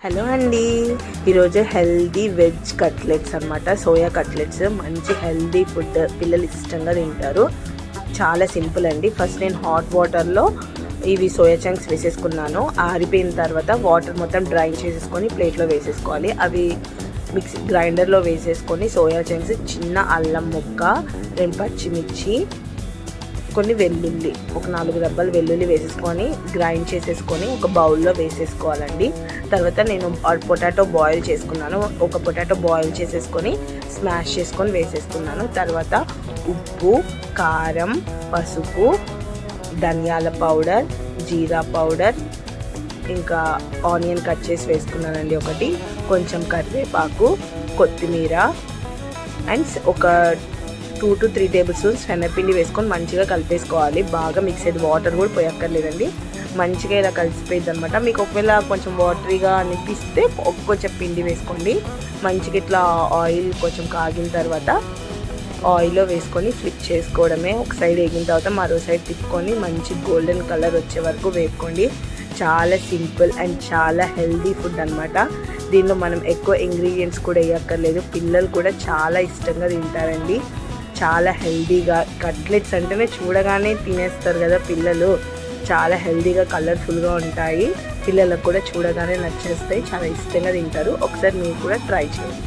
Hello అండి, ఈరోజు healthy veg cutlets అనమాట. సోయా కట్లెట్స్ మంచి హెల్దీ ఫుడ్, పిల్లలు ఇష్టంగా తింటారు. చాలా సింపుల్ అండి. ఫస్ట్ నేను హాట్ వాటర్లో ఇవి సోయా చంక్స్ వేసేసుకున్నాను. ఆరిపోయిన తర్వాత వాటర్ మొత్తం డ్రైన్ చేసేసుకొని ప్లేట్లో వేసేసుకోవాలి. అవి మిక్సీ గ్రైండర్లో వేసేసుకొని సోయా చంక్స్, చిన్న అల్లం ముక్క, 2 పచ్చిమిర్చి, కొన్ని వెల్లుల్లి, ఒక 4 రెబ్బలు వెల్లుల్లి వేసేసుకొని గ్రైండ్ చేసేసుకొని ఒక బౌల్లో వేసేసుకోవాలండి. తర్వాత నేను పొటాటో బాయిల్ చేసుకున్నాను. ఒక పొటాటో బాయిల్ చేసేసుకొని స్మాష్ చేసుకొని వేసేసుకున్నాను. తర్వాత ఉప్పు, కారం, పసుపు, ధనియాల పౌడర్, జీరా పౌడర్, ఇంకా ఆనియన్ కట్ చేసి వేసుకున్నానండి ఒకటి, కొంచెం కరివేపాకు, కొత్తిమీర అండ్ ఒక 2 to 3 టేబుల్ స్పూన్స్ శనగపిండి వేసుకొని మంచిగా కలిపేసుకోవాలి. బాగా మిక్స్ అయ్యేది, వాటర్ కూడా పోయక్కర్లేదండి. మంచిగా ఇలా కలిసిపోయింది అనమాట. మీకు ఒకవేళ కొంచెం వాటరీగా అనిపిస్తే కొంచెం పిండి వేసుకోండి. మంచిగా ఇట్లా ఆయిల్ కొంచెం కాగిన తర్వాత ఆయిల్లో వేసుకొని ఫ్లిప్ చేసుకోవడమే. ఒక సైడ్ వేగిన తర్వాత మరో సైడ్ తిప్పుకొని మంచి గోల్డెన్ కలర్ వచ్చే వరకు వేపుకోండి. చాలా సింపుల్ అండ్ చాలా హెల్దీ ఫుడ్ అనమాట. దీనిలో మనం ఎక్కువ ఇంగ్రీడియంట్స్ కూడా వేయక్కర్లేదు. పిల్లలు కూడా చాలా ఇష్టంగా తింటారండి. చాలా హెల్దీగా, కట్లెట్స్ అంటేనే చూడగానే తినేస్తారు కదా పిల్లలు. చాలా హెల్దీగా, కలర్ఫుల్గా ఉంటాయి. పిల్లలకు కూడా చూడగానే నచ్చేస్తాయి, చాలా ఇష్టంగా తింటారు. ఒకసారి మీరు కూడా ట్రై చేయండి.